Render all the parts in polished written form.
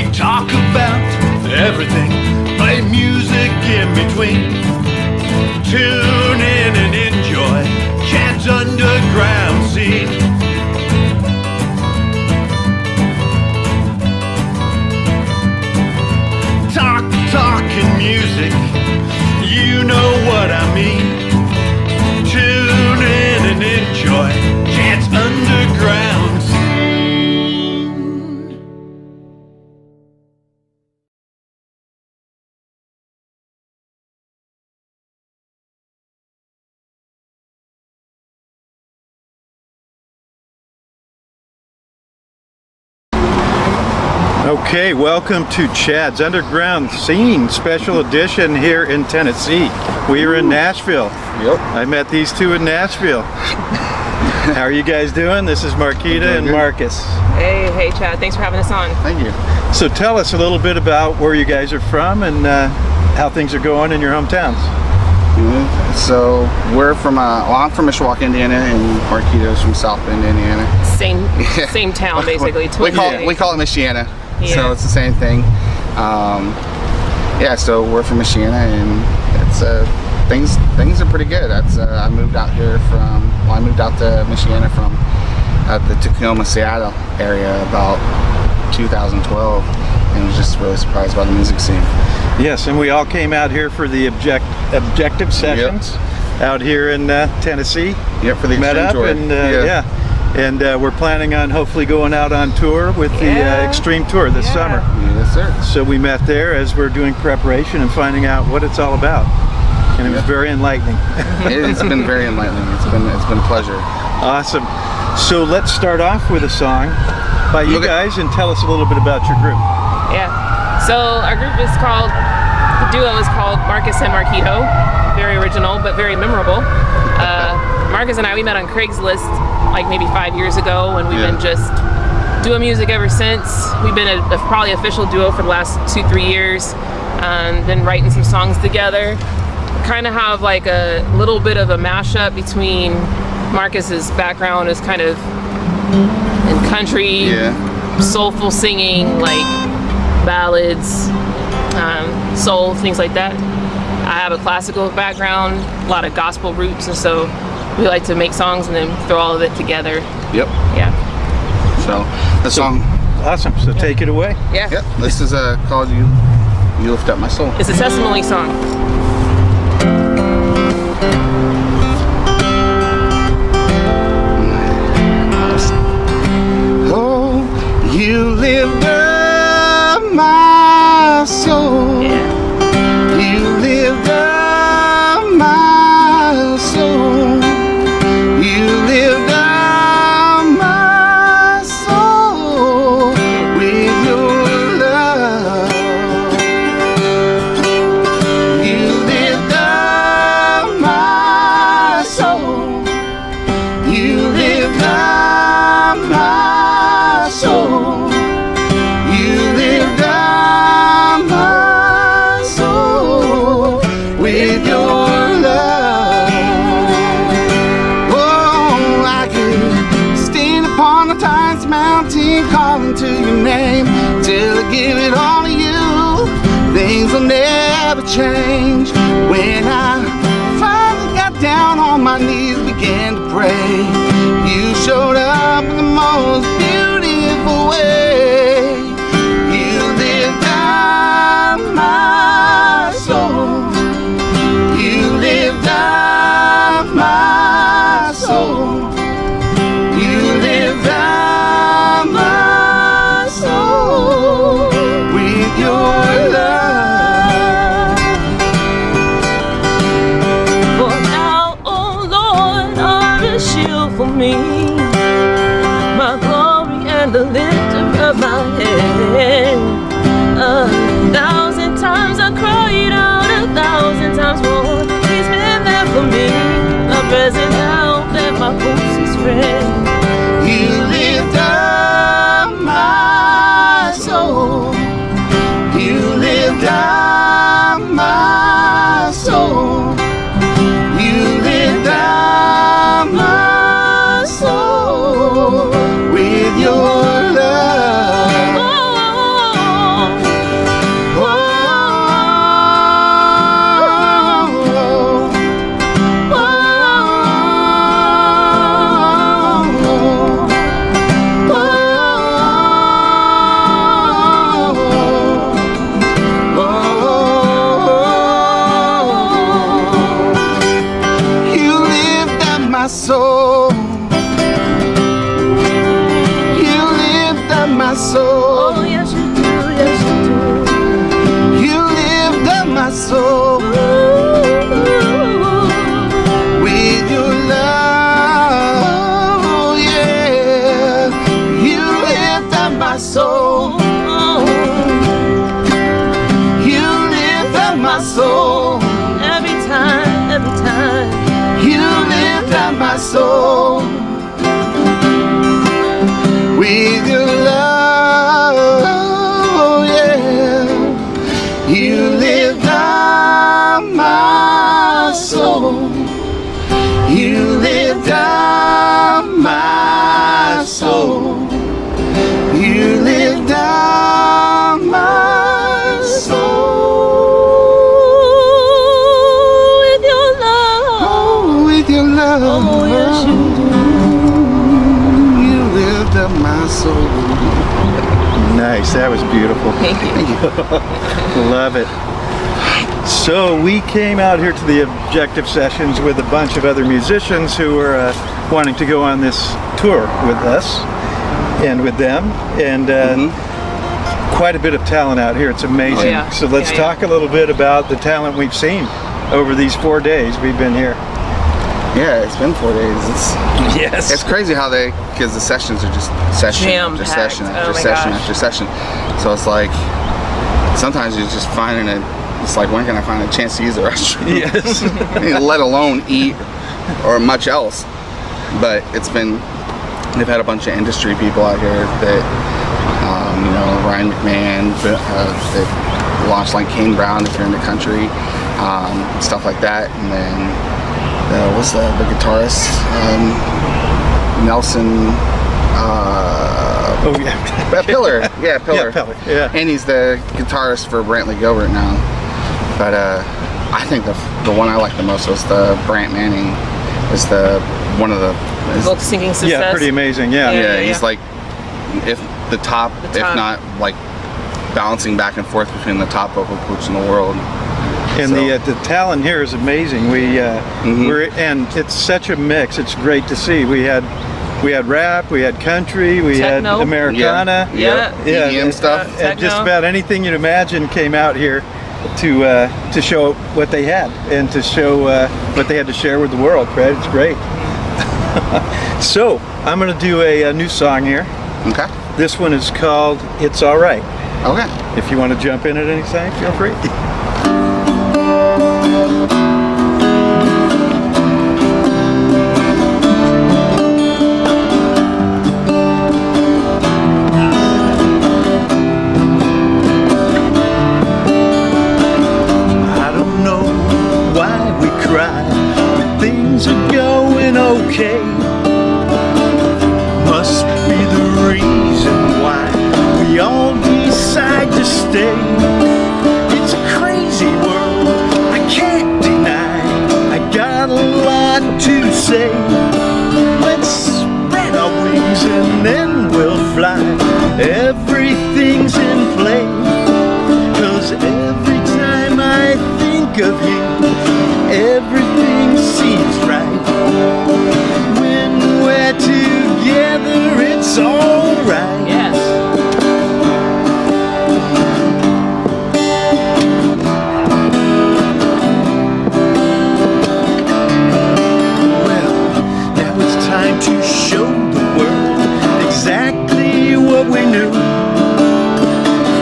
We talk about everything, play music in between. Tune in and enjoy Chad's underground scene. Talking music, you know what I mean. Tune in and enjoy Chad's underground scene. Okay, welcome to Chad's Underground Scene Special Edition here in Tennessee. We are in Nashville. Yep. I met these two in Nashville. How are you guys doing? This is Marketo and Marcus. Hey Chad, thanks for having us on. Thank you. So tell us a little bit about where you guys are from and how things are going in your hometowns. So we're from, I'm from Mishawaka, Indiana, and Marketo's from South Bend, Indiana. Same town, basically. we call it Michiana. Yeah. So it's the same thing. Yeah, so we're from Michiana, and it's things are pretty good. I moved out here I moved out to Michiana from the Tacoma, Seattle area about 2012, and was just really surprised by the music scene. Yes, and we all came out here for the objective sessions out here in Tennessee. Yep, for the met up tour. And and we're planning on hopefully going out on tour with the Extreme Tour this summer. Yes, sir. So we met there as we're doing preparation and finding out what it's all about, and it was very enlightening. It's been very enlightening. It's been a pleasure. Awesome. So let's start off with a song by you guys and tell us a little bit about your group. Yeah. So our group is the duo is called Marcus and Marketo. Very original, but very memorable. Marcus and I, we met on Craigslist like maybe 5 years ago, and we've been just doing music ever since. We've been a probably official duo for the last 2-3 years, been writing some songs together. Kind of have like a little bit of a mashup between Marcus's background is kind of in country, soulful singing, like ballads, soul, things like that. I have a classical background, a lot of gospel roots, and so we like to make songs and then throw all of it together. Yep. Yeah. So the song. Awesome. So take it away. Yeah. Yep. This is called "You Lift Up My Soul." It's a testimony song. Oh, you lift up my soul. Yeah. You lift up my soul. You lift up my soul with your love. You lift up my soul. You lift up my soul. You lift up my soul with your love. Oh, I could stand upon the tallest mountain calling to your name till I give it all to you. Things will never change. When I finally got down on my knees, began to pray, you showed up in the most beautiful way. You lift up my soul. You lift up my soul. You lift up my soul with your love. For now, oh Lord, are a shield for me, my glory and the lifter of my head. 1,000 times I cried out, 1,000 times more. He's been there for me, a present help that my hopes is friend. You lift up my soul. You lift up my soul. You lift up my soul with your love. soul. You lift up my soul. Every time. You lift up my soul. With your love, yeah. You lift up my soul. You lift up my soul. You lift up my soul. With your love. Oh, with your love. Oh, yes, you You lift up my soul. Nice, that was beautiful. Thank you. Love it. So we came out here to the Objective Sessions with a bunch of other musicians who were wanting to go on this tour with us and with them, and quite a bit of talent out here. It's amazing. Oh, yeah. So let's Yeah, talk a little bit about the talent we've seen over these 4 days we've been here. Yeah, it's been 4 days. Yes. It's crazy how because the sessions are just session after Jam-packed. session Oh after my session gosh. after session. So it's like, sometimes you're just finding it's like, when can I find a chance to use the restroom? Yes. Let alone eat or much else. But they've had a bunch of industry people out here that, Ryan McMahon, that launched like Kane Brown if you're in the country, stuff like that. And then, what's the guitarist? Nelson. Oh yeah. Pillar. Yeah, Pillar. Yeah, Pillar. Yeah. And he's the guitarist for Brantley Gilbert now. But I think the one I like the most was the Brant Manning. Is one of the Vocal singing success. Yeah, pretty amazing. Yeah. yeah, he's like if top. if not like bouncing back and forth between the top vocal coach in the world. And So- the talent here is amazing. And it's such a mix. It's great to see. We had rap, we had country, we Techno. had Americana. Yeah. EDM stuff. And just Techno. about anything you'd imagine came out here to show what they had and to show what they had to share with the world. Right? It's great. So I'm going to do a new song here. Okay. This one is called "It's All Right." Okay. If you want to jump in at any time, feel free. I don't know why we cry when things are going okay. Must be the reason why we all decide to stay. It's a crazy world, I can't deny. I got a lot to say. Let's spread our wings and then we'll fly. Everything's in play. 'Cause every time I think of you, everything seems right. When we're together, it's alright. Yes. Well, now it's time to show the world exactly what we knew.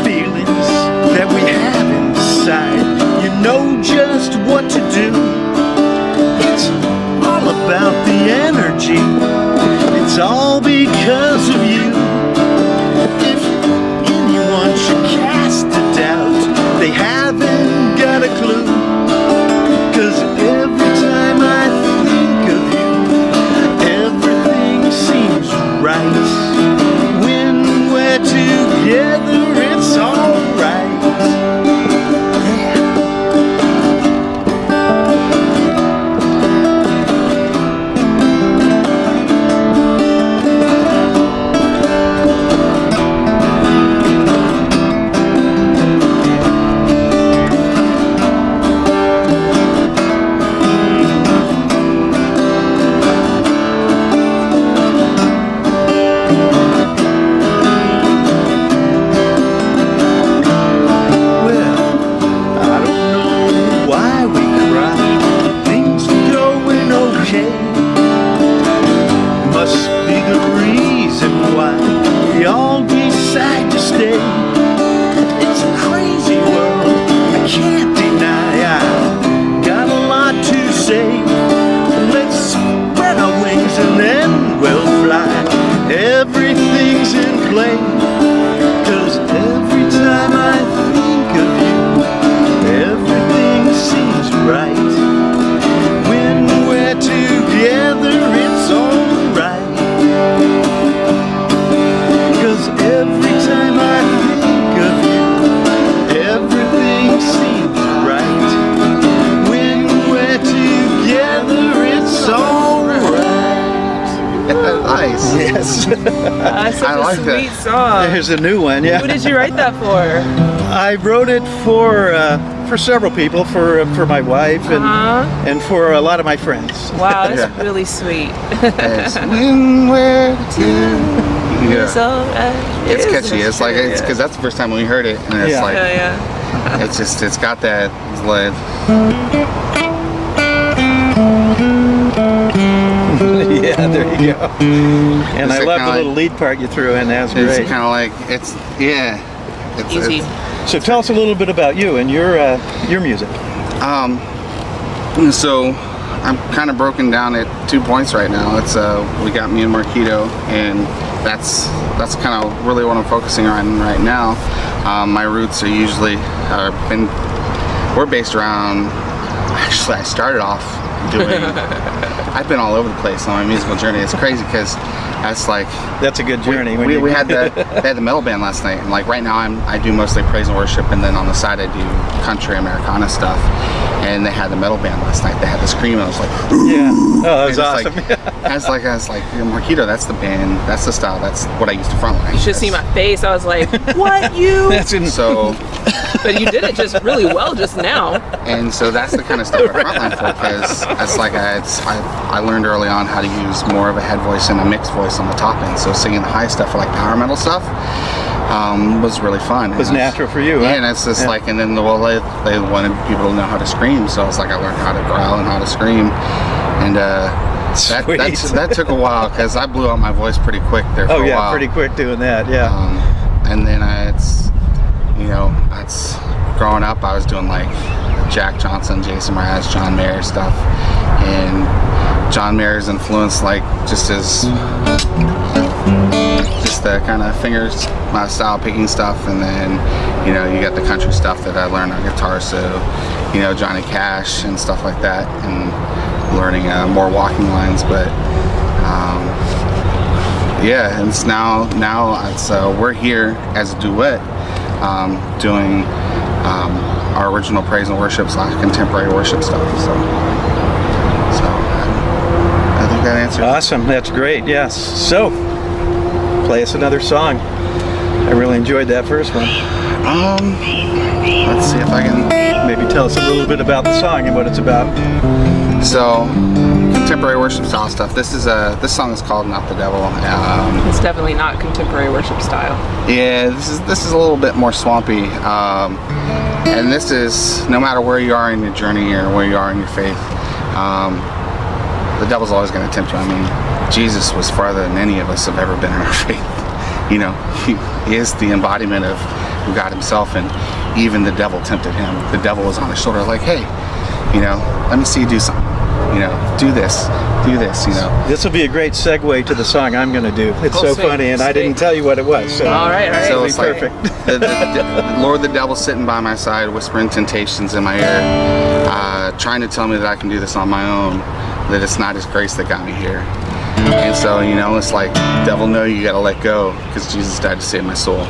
Feelings that we have inside, you know just what to do. It's all about the energy, it's all because of you. If anyone should cast a doubt, they haven't got a clue. 'Cause every time I think of you, everything seems right. When we're together, it's alright. stay. It's a crazy world, I can't deny. I got a lot to say. Let's spread our wings and then we'll fly. Everything's in play, 'cause every time I think of you, everything seems right. When we're together, it's alright. 'Cause every time I think of you, everything seems right. When we're together, it's alright. Nice. Yes. That's such I a like that. sweet song. There's a new one, yeah. Who did you write that for? I wrote it for several people, for my wife and for a lot of my friends. Wow, that's Yeah. really sweet. Yes. When we're together. It's alright. It's catchy. It's like, it's because that's the first time we heard it, and it's Yeah. like, Yeah. it's just, it's got that, like, Yeah, there you go. And Is I it love kinda the little lead part you threw in. That's it's great. kind of like, it's, yeah. It's, Easy. So tell us a little bit about you and your music. So I'm kind of broken down at 2 points right now. It's we got me and Marketo, and that's kind of really what I'm focusing on right now. My roots are usually we're based around. Actually, I started off doing. I've been all over the place on my musical journey. It's crazy because that's like That's a good journey. when we you- had the metal band last night, and like right now I do mostly praise and worship, and then on the side I do country Americana stuff. And they had the metal band last night. They had the scream, and I was like, Yeah. Oh, that was and awesome. I was like, Marketo, that's the band, that's the style, that's what I used to frontline. You should see my face. I was like, what, you? That's in, So, But you did it just really well just now. and so that's the kind of stuff I frontline for, because that's like I learned early on how to use more of a head voice and a mixed voice on the top end. So singing the high stuff for like power metal stuff was really fun. was And natural for you. Yeah, huh? and it's just Yeah. like, and then they wanted people to know how to scream, so it's like I learned how to growl and how to scream, and Sweet. that took a while because I blew out my voice pretty quick there for Oh a yeah, while. pretty quick doing that. Yeah. And then it's growing up, I was doing like Jack Johnson, Jason Mraz, John Mayer stuff, and John Mayer's influence, like just the kind of fingers style picking stuff, and then you got the country stuff that I learned on guitar, so Johnny Cash and stuff like that, and learning more walking lines. But yeah, and it's now it's we're here as a duet doing our original praise and worship / contemporary worship stuff. So I think that answers. Awesome. That's great. Yes. So, play us another song. I really enjoyed that first one. Let's see if I can. Maybe tell us a little bit about the song and what it's about. So, contemporary worship style stuff. This song is called "Not the Devil." It's definitely not contemporary worship style. Yeah, this is a little bit more swampy, and this is no matter where you are in your journey or where you are in your faith. The devil's always going to tempt you. I mean, Jesus was farther than any of us have ever been in our faith. He is the embodiment of God Himself, and even the devil tempted Him. The devil was on His shoulder, like, hey, let me see you do something. Do this. This will be a great segue to the song I'm going to do. It's Oh, so sweet, funny, and I sweet. didn't tell you what it was. So All right. So it'll it's be like perfect. the Lord, the devil sitting by my side, whispering temptations in my ear, trying to tell me that I can do this on my own, that it's not His grace that got me here. And so, it's like, devil, no, you gotta let go, because Jesus died to save my soul.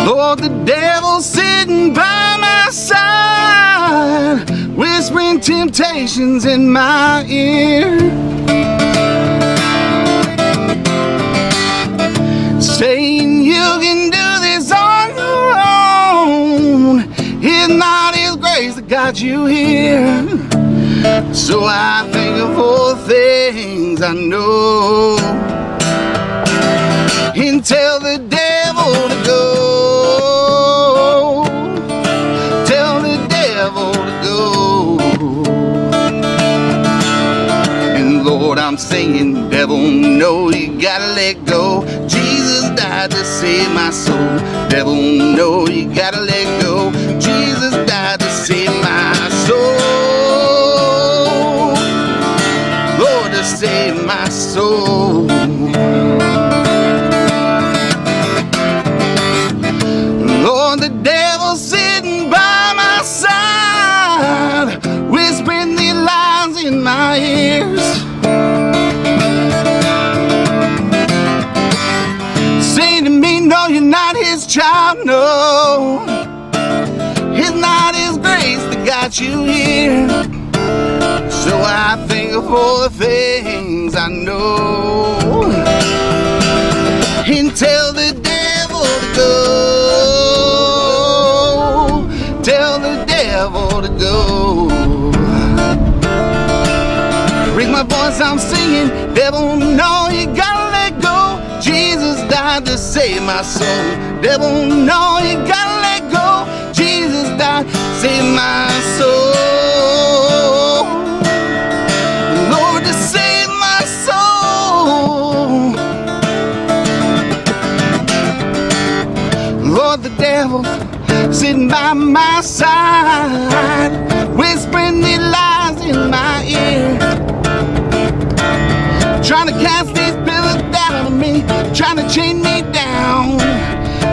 Lord, the devil's sitting by my side, whispering temptations in my ear, saying you can do this on your own. It's not His grace that got you here. So I think of all things I know and tell the devil to go. Tell the devil to go. I'm singing, devil, no, you gotta let go. Jesus died to save my soul. Devil, no, you gotta let go. Jesus died to save my soul. Lord, to save my soul. Lord, the devil's sitting by my side, whispering these lies in my ears, saying to me, no, you're not his child, no, it's not his grace that got you here. So I think of all the things I know and tell the devil to go. Tell the devil to go. Raise my voice, I'm singing, devil, no, you gotta let go. Jesus died to save my soul. Devil, no, you gotta let go. Jesus died to save my soul. Lord, to save my soul. Lord, the devil sitting by my side, whispering these lies in my ear, trying to cast these pillars down on me, trying to chain me down,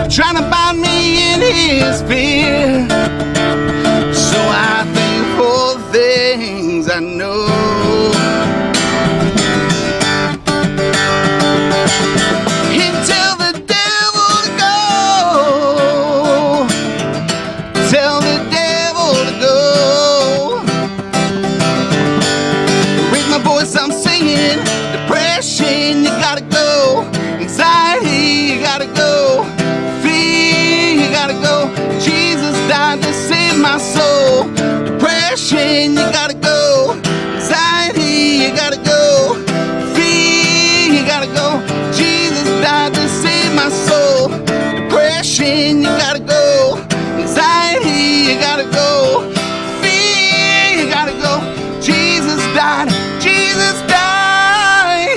trying to bind me in his fear. So I think all the things I know. Tell the devil to go. Raise my voice, I'm singing, depression, you gotta go. Anxiety, you gotta go. Fear, you gotta go. Jesus died to save my soul. Depression, you gotta go. Anxiety, you gotta go. Fear, you gotta go. Jesus died to save my soul. Depression, you gotta go. Anxiety, you gotta go. Fear, you gotta go. Jesus died, Jesus died,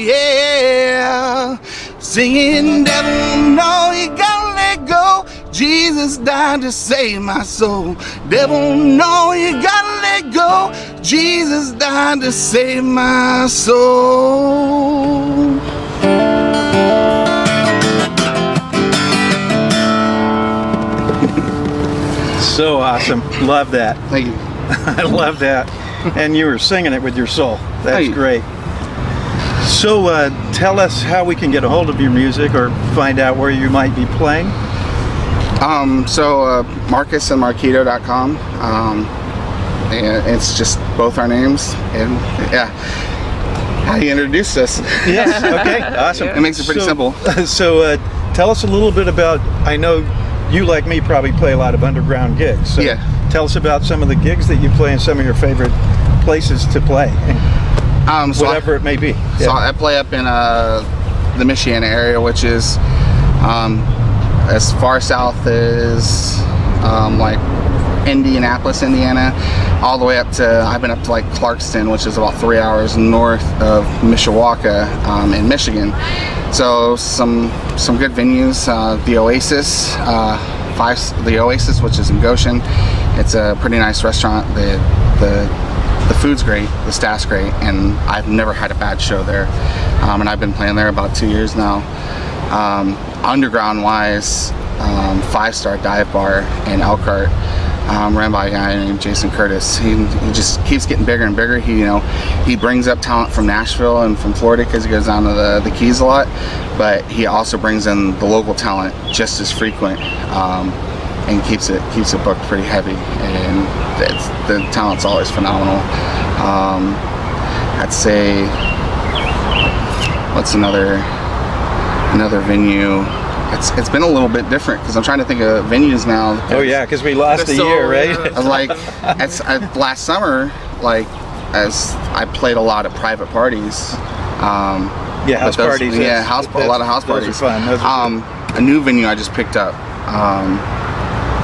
yeah. Singing, devil, no, you gotta let go. Jesus died to save my soul. Devil, no, you gotta let go. Jesus died to save my soul. So awesome. Love that. Thank you. I love that. And you were singing it with your soul. That's Thank you. great. So tell us how we can get a hold of your music or find out where you might be playing. Marcus and Marketo.com. And it's just both our names. And yeah, how do you introduce us? Yes. Okay. Awesome. It makes it pretty simple. So tell us a little bit about, I know you, like me, probably play a lot of underground gigs. So Yeah. tell us about some of the gigs that you play and some of your favorite places to play, whatever it may be. So I play up in the Michiana area, which is as far south as like Indianapolis, Indiana, all the way up to, I've been up to like Clarkston, which is about 3 hours north of Mishawaka in Michigan. So some good venues, the Oasis, the Oasis, which is in Goshen. It's a pretty nice restaurant. The food's great, the staff's great, and I've never had a bad show there. And I've been playing there about 2 years now. Underground wise, 5-Star Dive Bar in Elkhart, ran by a guy named Jason Curtis. He just keeps getting bigger and bigger. He brings up talent from Nashville and from Florida because he goes down to the Keys a lot, but he also brings in the local talent just as frequent, and keeps it booked pretty heavy. And the talent's always phenomenal. I'd say, what's another venue? It's been a little bit different because I'm trying to think of venues now. Oh yeah, because we lost a year, right? I was like, last summer, like, as I played a lot of private parties. Yeah, house parties. Yeah, a lot of house parties. Those are fun. Those are fun. A new venue I just picked up.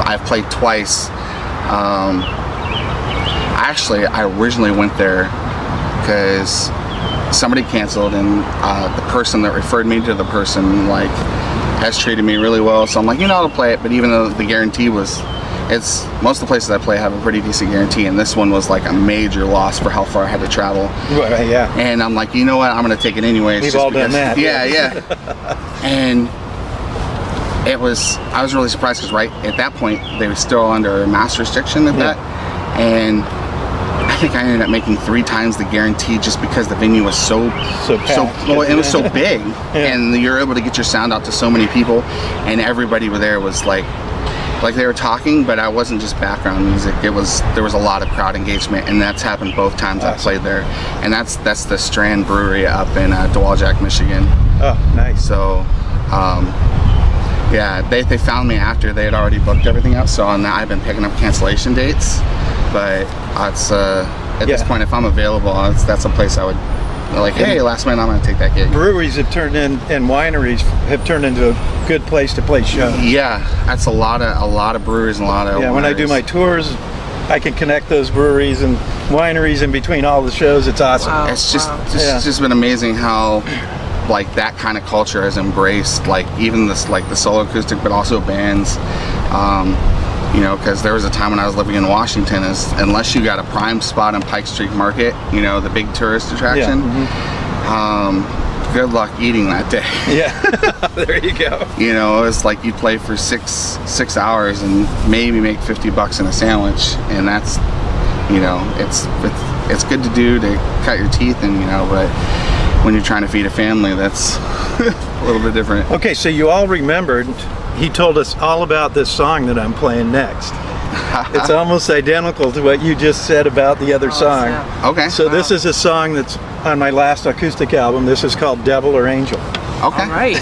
I've played twice. I originally went there because somebody canceled, and the person that referred me to the person like has treated me really well. So I'm like, I'll play it. But even though the guarantee was, most of the places I play have a pretty decent guarantee, and this one was like a major loss for how far I had to travel. Right, yeah. And I'm like, you know what? I'm going to take it anyways. We've all done that. Yeah. And I was really surprised because right at that point they were still under mass restriction of that, and I think I ended up making 3 times the guarantee just because the venue was so it was so big, and you're able to get your sound out to so many people, and everybody there was like they were talking, but I wasn't just background music. There was a lot of crowd engagement, and that's happened both times I played there. And that's the Strand Brewery up in Dowagiac, Michigan. Oh, nice. So yeah, they found me after they had already booked everything up, so now I've been picking up cancellation dates. But it's at this point, if I'm available, that's a place I would like. Hey, last minute, I'm going to take that gig. Breweries have turned in, and wineries have turned into a good place to play shows. Yeah, that's a lot of breweries and a lot of wineries. When I do my tours, I can connect those breweries and wineries in between all the shows. It's awesome. Wow. It's just been amazing how like that kind of culture has embraced like even this like the solo acoustic, but also bands. Because there was a time when I was living in Washington, unless you got a prime spot on Pike Street Market, the big tourist attraction, good luck eating that day. Yeah, there you go. It's like you play for six hours and maybe make $50 in a sandwich, and that's, it's good to do to cut your teeth, and but when you're trying to feed a family, that's a little bit different. Okay, so you all remembered. He told us all about this song that I'm playing next. It's almost identical to what you just said about the other song. Snap. Okay. So this is a song that's on my last acoustic album. This is called Devil or Angel. Okay. All right.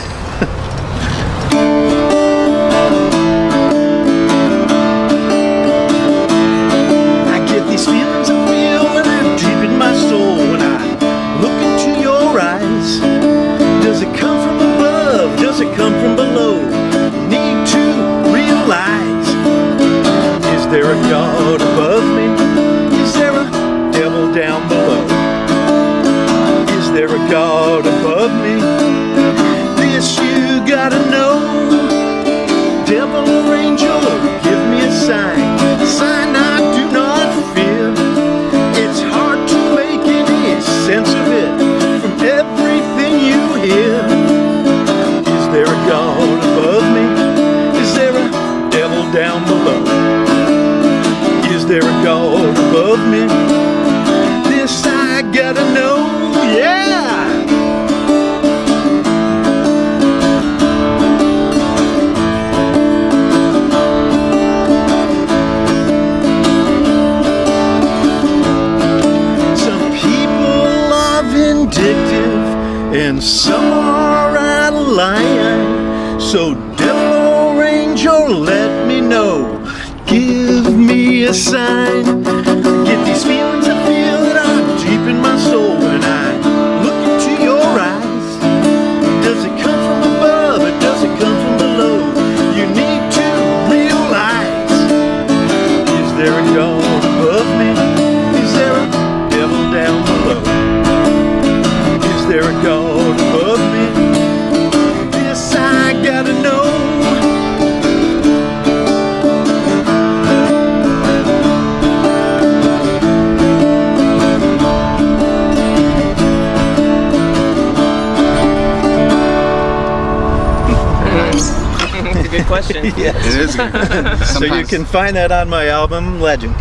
I get these feelings I feel when I'm deep in my soul. When I look into your eyes, does it come from above? Does it come from below? Need to realize, is there a God above me? Is there a devil down below? Is there a God above me? This you gotta know. Devil or angel, give me a sign I do not fear. It's hard to make any sense of it from everything you hear. Is there a God above me? Is there a devil down below? Is there a God above me? This I gotta know, yeah! Some people are vindictive and some are out of line. So devil or angel, let me know. Give me a sign. Get these feelings I feel that are deep in my soul when I look into your eyes. Does it come from above or does it come from below? You need to realize, is there a God above me? Is there a devil down below? Is there a God above me? This I gotta know. Good question. Yes. It is good. So you can find that on my album, Legend.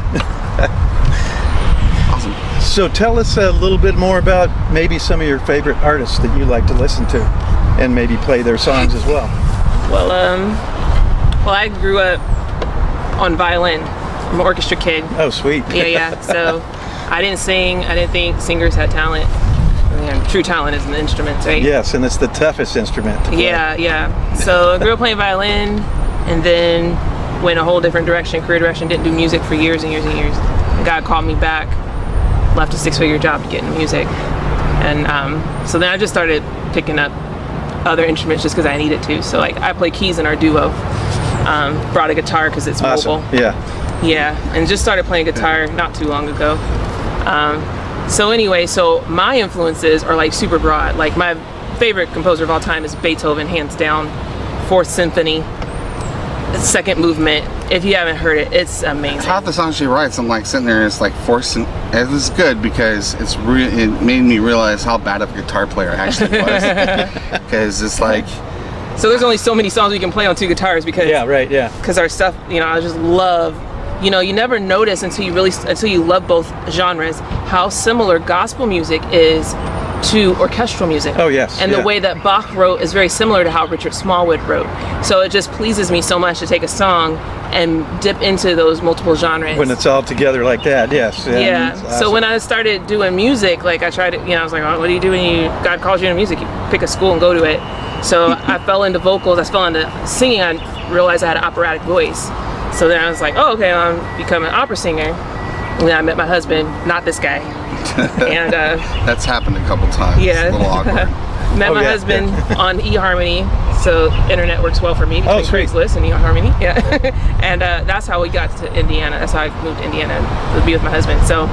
Awesome. So tell us a little bit more about maybe some of your favorite artists that you like to listen to, and maybe play their songs as well. Well, I grew up on violin. I'm an orchestra kid. Oh, sweet. Yeah. So I didn't sing. I didn't think singers had talent. True talent is an instrument, right? Yes, and it's the toughest instrument to play. Yeah. So I grew up playing violin, and then went a whole different direction, career direction. Didn't do music for years and years and years. And God called me back. Left a 6-figure job to get into music, and so then I just started picking up other instruments just because I needed to. So like I play keys in our duo. Brought a guitar because it's Awesome. mobile. Yeah. Yeah, and just started playing guitar not too long ago. So anyway, so my influences are like super broad. Like my favorite composer of all time is Beethoven, hands down. Fourth Symphony, second movement. If you haven't heard it, it's amazing. Half the songs she writes, I'm like sitting there, it's like forcing. It was good because it made me realize how bad of a guitar player I actually was. Because it's like. So there's only so many songs we can play on two guitars because. Yeah, right, yeah. Because our stuff, you know, I just love. You know, you never notice until you love both genres how similar gospel music is to orchestral music. Oh yes. And the way that Bach wrote is very similar to how Richard Smallwood wrote. So it just pleases me so much to take a song and dip into those multiple genres. When it's all together like that, yes. Yeah. Awesome. So when I started doing music, like I tried to, I was like, oh, what do you do when God calls you into music? You pick a school and go to it. So I fell into vocals, I fell into singing, I realized I had an operatic voice. So then I was like, oh, okay, I'm becoming an opera singer. And then I met my husband, not this guy. And that's happened a couple times. Yeah. It's a little awkward. Met my husband on eHarmony, so internet works well for me between Craigslist and eHarmony. Yeah. And that's how we got to Indiana. That's how I moved to Indiana to be with my husband. So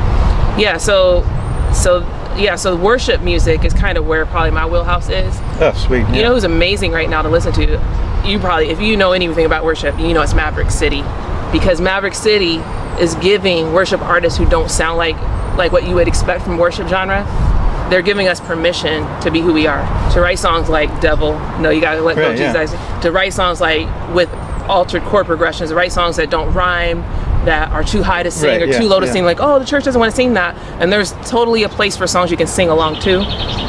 yeah, so worship music is kind of where probably my wheelhouse is. Oh, sweet. Yeah. You know who's amazing right now to listen to? You probably, if you know anything about worship, you know it's Maverick City, because Maverick City is giving worship artists who don't sound like what you would expect from worship genre. They're giving us permission to be who we are, to write songs like Devil, no, you gotta let go, Jesus, to write songs like with altered chord progressions, to write songs that don't rhyme, that are too high to sing or too low to sing, like, oh, the church doesn't want to sing that. And there's totally a place for songs you can sing along to,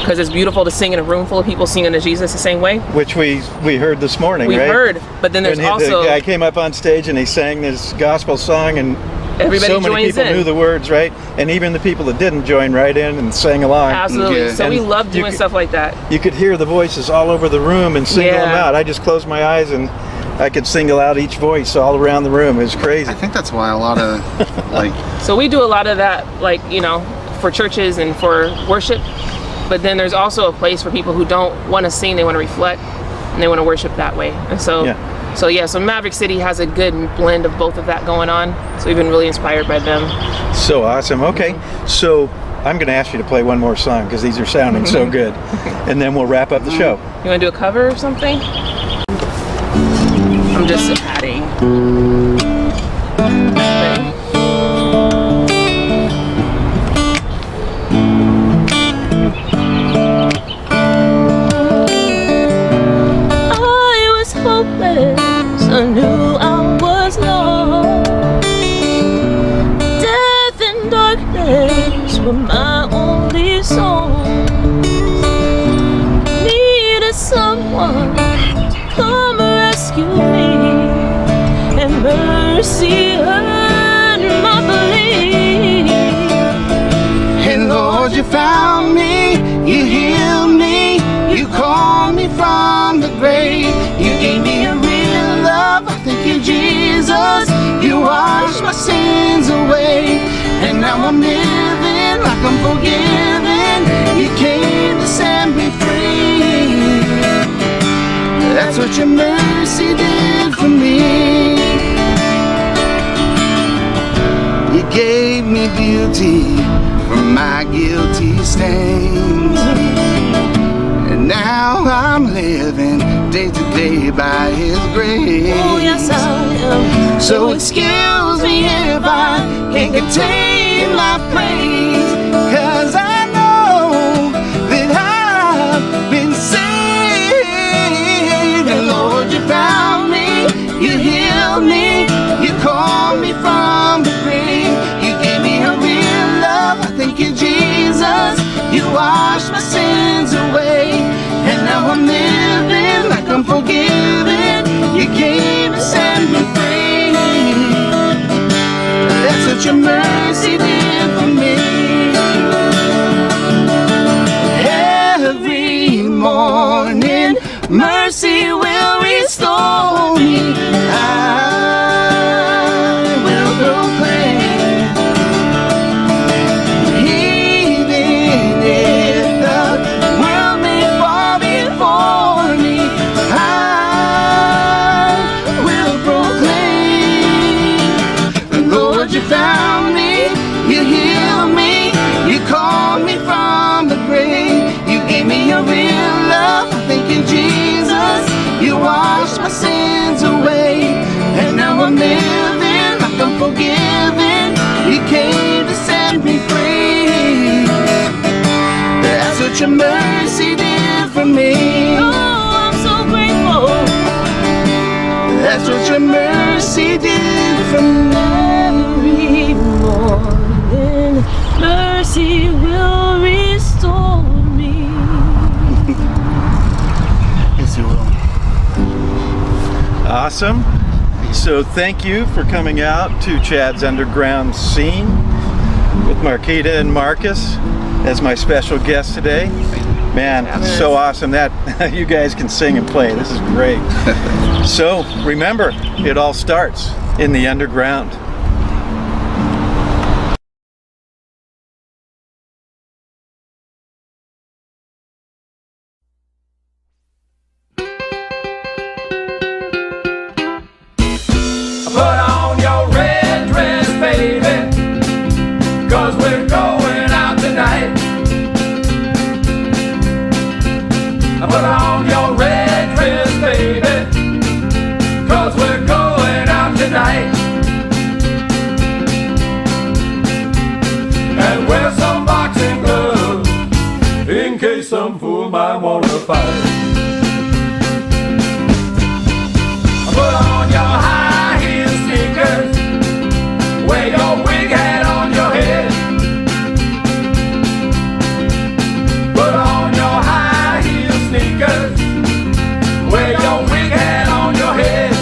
because it's beautiful to sing in a room full of people singing to Jesus the same way. Which we heard this morning, right? We heard, but then there's also... The guy came up on stage and he sang this gospel song, and everybody so many people knew the words, right? And even the people that didn't join right in and sang along. Absolutely. Yeah. So and we love doing stuff like that. You could hear the voices all over the room and single them out. I just closed my eyes and I could single out each voice all around the room. It was crazy. I think that's why a lot of So we do a lot of that, like, you know, for churches and for worship. But then there's also a place for people who don't want to sing, they want to reflect, and they want to worship that way. And so so Maverick City has a good blend of both of that going on. So we've been really inspired by them. So awesome. Okay, so I'm going to ask you to play one more song because these are sounding so good, and then we'll wrap up the show. You want to do a cover or something? I'm just adding. I was hopeless, I knew I was lost. Death and darkness were my only song. Needed someone to come rescue me, and mercy heard my plea. And Lord, you found me, you healed me, you called me from the grave. You gave me a real love, I thank you, Jesus. You washed my sins away, and now I'm living like I'm forgiven. You came to set me free. That's what your mercy did for me. You gave me beauty from my guilty stains, and now I'm living day to day by His grace. Oh yes, I am. So excuse me if I can't contain my praise, 'cause I know that I've been saved. And Lord, you found me, you healed me, you called me from the grave. You gave me a real love, I thank you, Jesus. You washed my sins away, and now I'm living like I'm forgiven. You came to set me free. That's what your mercy did for me. Every morning, mercy will restore me. I will proclaim, even if the world may fall before me, I will proclaim. Lord, you found me, came to set me free. That's what your mercy did for me. Oh, I'm so grateful. That's what your mercy did for me. Every morning, mercy will restore me. Yes, it will. Awesome. So thank you for coming out to Chad's Underground Scene with Marketo and Marcus as my special guest today. Man, it's so awesome that you guys can sing and play. This is great. So remember, it all starts in the underground. Put on your red dress, baby, 'cause we're going out tonight. Put on your red dress, baby, 'cause we're going out tonight. And wear some boxing gloves in case some fool might want to fight. Put on your high heel sneakers, wear your wig hat on your head. Put on your high heel sneakers, wear your wig hat on your head.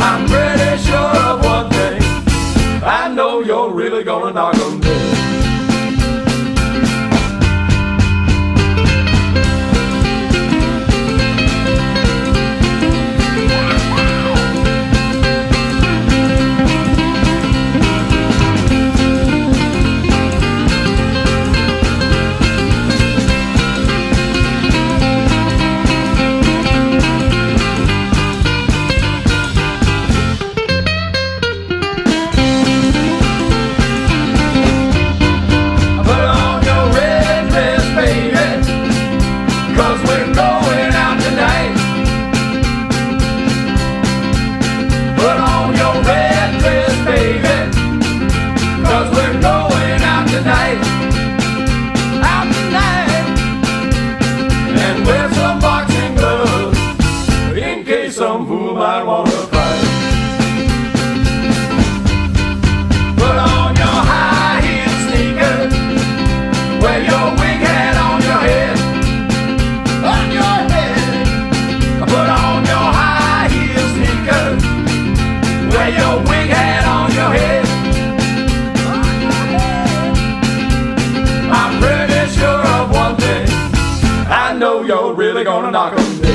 I'm pretty sure of one thing, I know you're really gonna knock 'em dead. Some fool might want to fight. Put on your high heel sneakers, wear your wig hat on your head. On your head. Put on your high heel sneakers, wear your wig hat on your head. On your head. I'm pretty sure of one thing, I know you're really gonna knock 'em dead.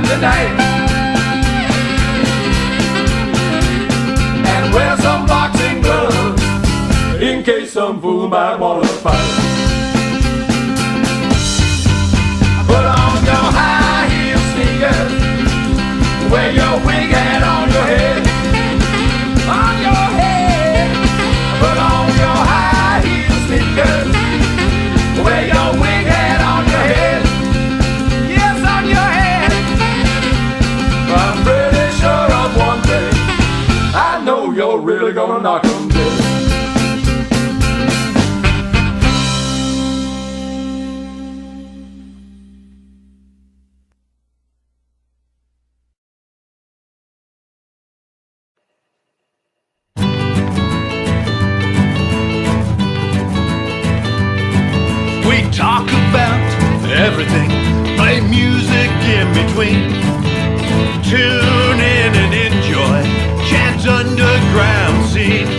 Tonight. And wear some boxing gloves in case some fool might want to fight. Put on your high heel sneakers, wear your wig hat on your head. On your head. Put on your high heel sneakers, wear your wig hat on your head. Yes, on your head. I'm pretty sure of one thing, I know you're really gonna knock 'em dead. We talk about everything, play music in between. Tune in and enjoy Chad's Underground Scene.